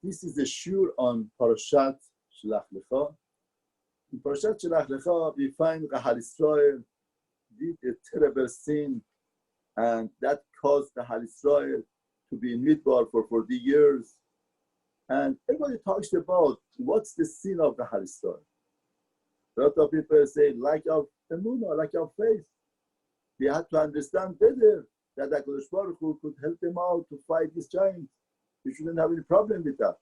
This is a shur on Parashat Shelach. In Parashat Shelach, we find Kahal Israel did a terrible sin, and that caused Kahal Israel to be in Midbar for 40 years. And everybody talks about what's the sin of Kahal Israel. A lot of people say lack of emunah, lack of faith. They had to understand better that HaKadosh Baruch Hu could help them out to fight this giant. We shouldn't have any problem with that.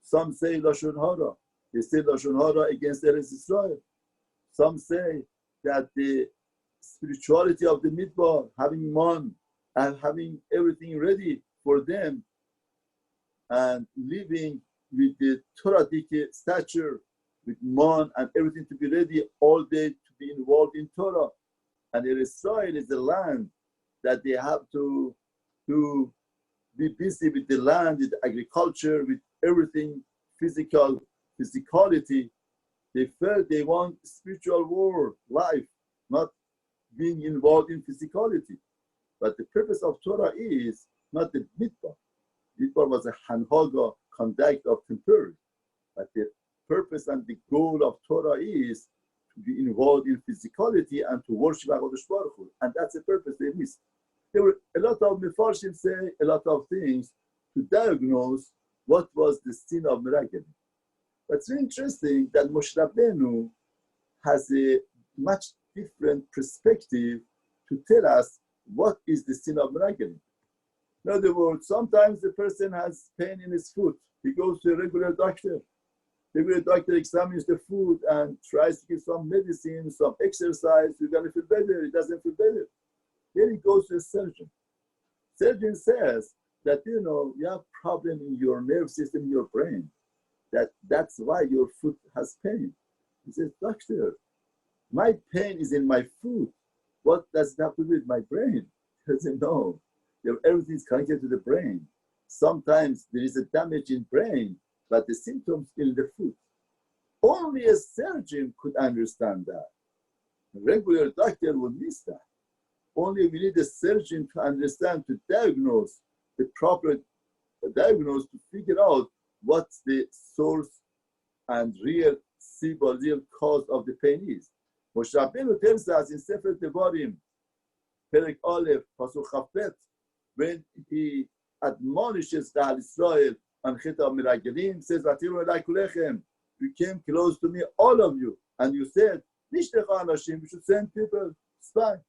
Some say Lashon Hara. They say Lashon Hara against Eretz Israel. Some say that the spirituality of the Midbar, having man and having everything ready for them, and living with the Toradic stature, with man and everything to be ready all day to be involved in Torah. And Israel is a land that they have to be busy with the land, with agriculture, with everything physicality. They felt they want spiritual war, life, not being involved in physicality. But the purpose of Torah is not the Midbar. Midbar was a Hanhaga, conduct of temporary. But the purpose and the goal of Torah is to be involved in physicality and to worship HaKadosh Baruch Hu. And that's the purpose they missed. There were a lot of Mefarshim say a lot of things to diagnose what was the sin of Meraglim. But it's very interesting that Moshe Rabbeinu has a much different perspective to tell us what is the sin of Meraglim. In other words, sometimes the person has pain in his foot. He goes to a regular doctor. The regular doctor examines the foot and tries to give some medicine, some exercise. You're going to feel better. It doesn't feel better. Then he goes to a surgeon. Surgeon says that, you have problem in your nerve system, in your brain. That's why your foot has pain. He says, doctor, my pain is in my foot. What does it have to do with my brain? He doesn't know. Everything is connected to the brain. Sometimes there is a damage in brain, but the symptoms in the foot. Only a surgeon could understand that. A regular doctor would miss that. Only we need a surgeon to understand, to diagnose the proper diagnose, to figure out what's the source and real cause of the pain is. Moshe Rabbeinu tells us in Sefer Devarim, Perek Aleph, Pasuk Chafet, when he admonishes Kahal Israel on Chet HaMeraglim, says, "Vatiru elai kulechem," you came close to me, all of you, and you said, "Nishlecha anashim," we should send people, spy.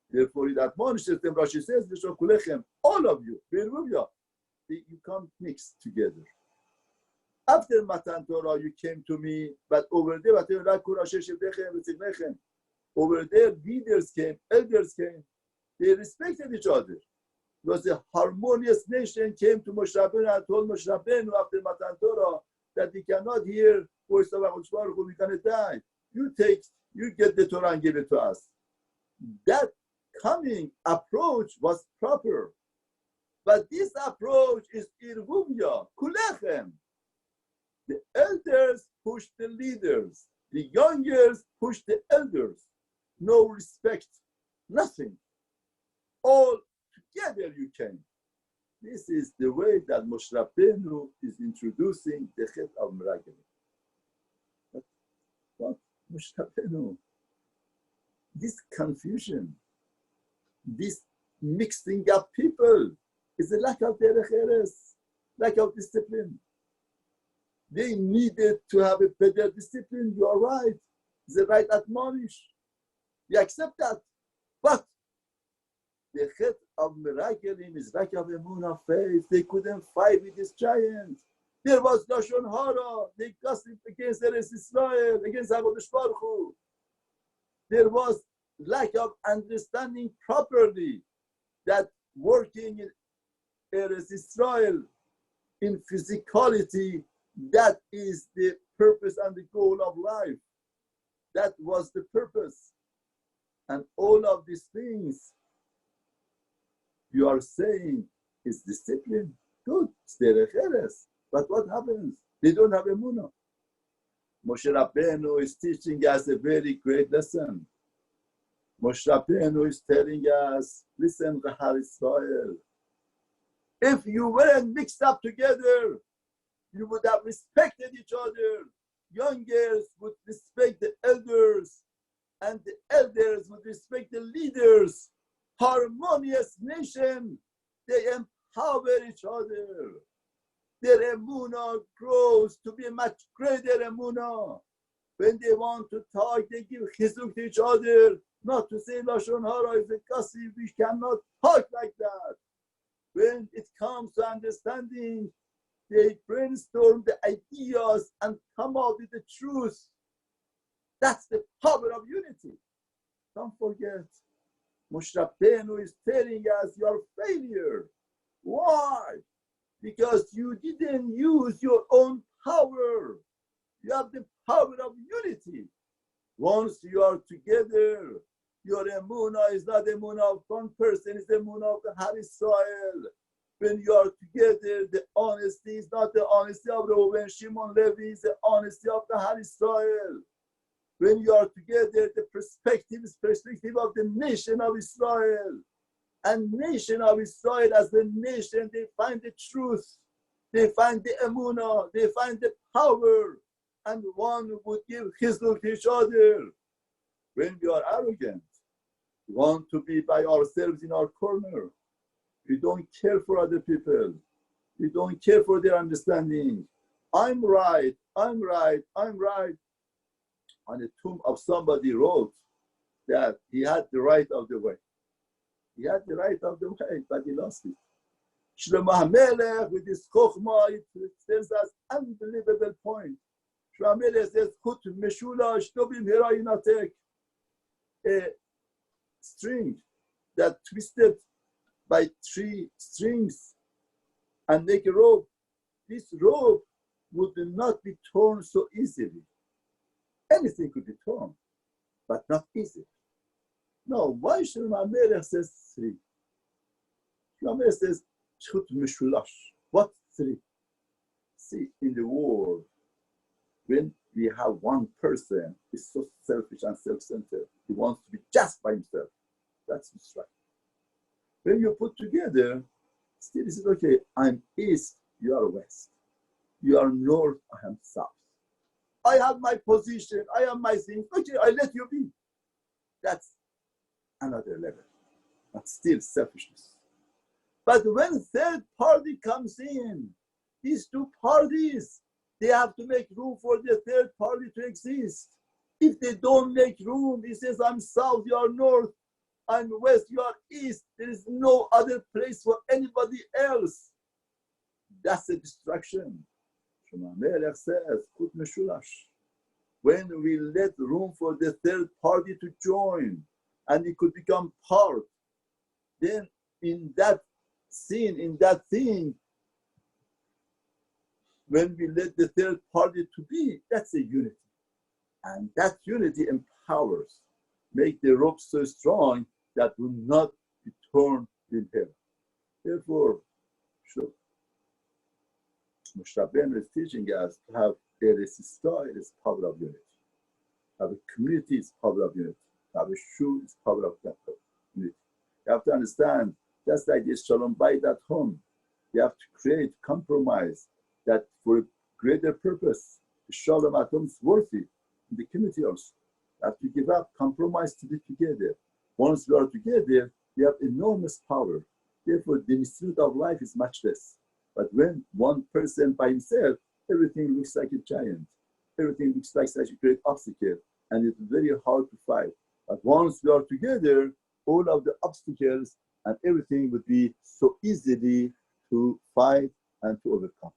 Therefore, it admonishes them. Rashi says, "V'sho kulechem," all of you, you can't mix together. After Matan Torah, you came to me, but over there, over there, leaders came, elders came. They respected each other. It was a harmonious nation. Came to Moshe Rabbeinu and told Moshe Rabbeinu after Matan Torah that we cannot hear voice of HaKadosh Baruch Hu, we're going to die. You get the Torah and give it to us. That coming approach was proper. But this approach is irvuvya, kulechem. The elders push the leaders. The youngers push the elders. No respect, nothing. All together you came. This is the way that Moshe Rabbeinu is introducing the Chet of Meraglim. What? Moshe Rabbeinu? This confusion, this mixing up people, is a lack of derech eretz, lack of discipline. They needed to have a better discipline. You are right. The right admonish. We accept that. But the Chet of Meraglim is lack of emunah, faith. They couldn't fight with this giant. There was Lashon Hara. They gossiped against Eretz Israel, against HaKadosh Baruch Hu. There was lack of understanding properly that working in Eretz Israel in physicality, that is the purpose and the goal of life. That was the purpose. And all of these things you are saying is discipline. Good. It's derech eretz. But what happens? They don't have emunah. Moshe Rabbeinu is teaching us a very great lesson. Moshe Rabbeinu is telling us, listen, Kahal Israel, If you weren't mixed up together, you would have respected each other. Youngers would respect the elders, and the elders would respect the leaders. Harmonious nation, they empower each other. Their emunah grows to be a much greater emunah. When they want to talk, they give chizuk to each other. Not to say lashon hara is a gossip. We cannot talk like that. When it comes to understanding, they brainstorm the ideas and come out with the truth. That's the power of unity. Don't forget, Moshe Rabbeinu is telling us your failure. Why? Because you didn't use your own power. You have the power of unity. Once you are together, your emunah is not the emunah of one person, it's the emunah of the Har Israel. When you are together, the honesty is not the honesty of Reuven, Shimon, Levi, it's the honesty of the Har Israel. When you are together, the perspective is perspective of the nation of Israel. And nation of Israel, as the nation, they find the truth, they find the emunah, they find the power, and one would give chizuk to each other. When we are arrogant, we want to be by ourselves in our corner. We don't care for other people. We don't care for their understanding. I'm right, I'm right, I'm right. On the tomb of somebody wrote that he had the right of the way. He had the right of the way, but he lost it. Shlomo HaMelech, with his chokhmah, it tells us unbelievable point. Shlomo HaMelech says, "Chut meshulash tobim herainatek," a string that twisted by 3 strings and make a rope. This rope would not be torn so easily. Anything could be torn, but not easily. No, why Shlomo HaMelech says 3? Shlomo HaMelech says, "Chut meshulash." What 3? See, in the world, when we have one person who is so selfish and self-centered, he wants to be just by himself. That's his right. When you put together, still he says, okay, I'm east, you are west. You are north, I am south. I have my position, I have my thing. Okay, I let you be. That's another level, but still selfishness. But when third party comes in, these 2 parties, they have to make room for the third party to exist. If they don't make room, he says, I'm south, you are north, I'm west, you are east. There is no other place for anybody else. That's a distraction. Shlomo HaMelech says, "Chut meshulash." When we let room for the third party to join, and it could become part, then in that scene, in that thing, when we let the third party to be, that's a unity. And that unity empowers, make the rope so strong that will not be torn in half. Therefore, Moshe Rabbeinu is teaching us to have a resistance is power of unity. Have a community is power of unity. Have a shoe is power of that unity. You have to understand, just like this Shalom Bayit at home, you have to create compromise that for a greater purpose, the Shalom at home is worthy in the community also. You have to give up, compromise to be together. Once we are together, we have enormous power. Therefore, the institute of life is much less. But when one person by himself, everything looks like a giant. Everything looks like such a great obstacle, and it's very hard to fight. But once we are together, all of the obstacles and everything would be so easily to fight and to overcome.